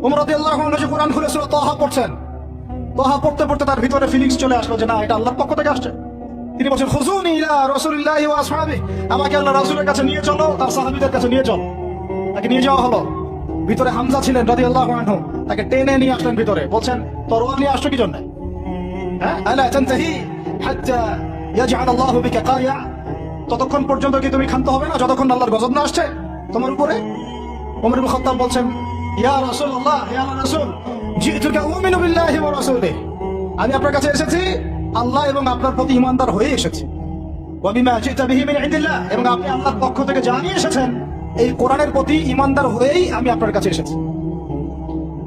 ওমর রাদিয়াল্লাহু আনহু যে কোরআন খুলে সূরা তাহা পড়ছেন, তাহা পড়তে পড়তে তার ভিতরে ফিলিংস চলে আসলো যে না, এটা আল্লাহর পক্ষ থেকে আসছে। তিনি বলছেন, খুযুনি ইলা রাসূলিল্লাহি ওয়া আসহাবি, আমাকে আল্লাহর রাসূলের কাছে নিয়ে চলো, তার সাহাবীদের কাছে নিয়ে চলো। তাকে নিয়ে যাওয়া হলো। ভিতরে হামজা ছিলেন রাদিয়াল্লাহু আনহু, তাকে টেনে নিয়ে আসলেন ভিতরে। বলছেন, তরোয়াল নিয়ে আসছো কি জন্য? হ্যাঁ, আলা তানতাহি হাত্তা ইয়াজআল আল্লাহু বিকা কারিয়া, ততক্ষণ পর্যন্ত কি তুমি ক্ষান্ত হবে না যতক্ষণ আল্লাহর গজব না আসছে তোমার উপরে? ওমর ইবনে খাত্তাব বলছেন, ইয়া রাসূলুল্লাহ, ইয়া রাসূল, জিতুকা উমিনু বিল্লাহি ওয়া রাসূলিহি, আমি আপনার কাছে এসেছি আল্লাহ এবং আপনার প্রতি ঈমানদার হয়ে এসেছি। ওয়া বিমা জিতা বিহি মিন ইনদিল্লাহ, এবং আপনি আল্লাহর পক্ষ থেকে জানিয়ে এসেছেন, এই কোরআনের প্রতি ঈমানদার হয়েই আমি আপনার কাছে এসেছি।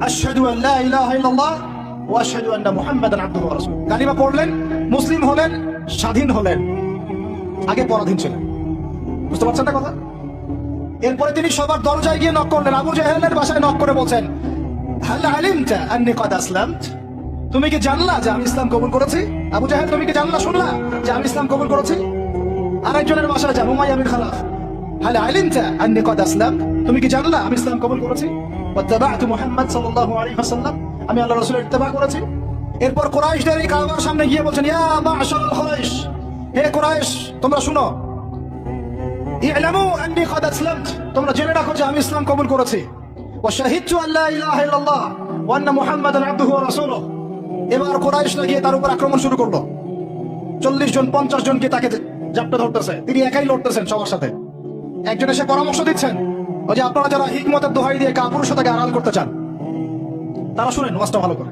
আশহাদু আল লা ইলাহা ইল্লাল্লাহ ওয়া আশহাদু আন্না মুহাম্মাদান আবদুহু ওয়া রাসূলুহু। কালিমা পড়লেন, মুসলিম হলেন, স্বাধীন হলেন, আগে পরাধীন ছিলেন। বুঝতে পারছেন না কথা? এরপরে তিনি সবার দরজায় গিয়ে নক করলেন, আবু জাহেলের বাসায় নক করে বলছেন, হাল আলিমতা আন্নী ক্বাদ আসলামতু, তুমি কি জানলা যে আমি ইসলাম কবুল করেছি? আবু জাহেল, তুমি কি জানলা, শুনলা যে আমি ইসলাম কবুল করেছি? আরেকজনের বাসায় যা, উমাইয়া বিন খালাফ, হাল আলিমতা আন্নী ক্বাদ আসলামতু, তুমি কি জানলা আমি ইসলাম কবুল করেছি? ওয়াত্তাবা'তু মুহাম্মদ সাল্লাল্লাহু আলাইহি ওয়াসাল্লাম, আমি আল্লাহর রাসূলের ইত্তেবা করেছি। এরপর কুরাইশদের এই কাবার সামনে গিয়ে বলছেন, ইয়া মা'শারাল কুরাইশ, হে কুরাইশ, তোমরা শুনো, ই'লামু আন্নী ক্বাদ আসলামতু, তোমরা জেনে রাখো যে আমি ইসলাম কবুল করেছি। ওয়া শাহিদতু আল্লা ইলাহা ইল্লাল্লাহ ওয়া আন্না মুহাম্মাদান আবদুহু ওয়া রাসূলুহু। এবার কুরাইশরা গিয়ে তার উপর আক্রমণ শুরু করলো। 40 জন 50 জনকে তাকে জাপটে ধরতেছে, তিনি একাই লড়তেছেন সবার সাথে। একজন এসে পরামর্শ দিচ্ছেন, ওই যে আপনারা যারা হিকমতের দোহাই দিয়ে কাপুরুষতাকে আড়াল করতে চান, তারা শুনেন ওয়াজটা ভালো করে।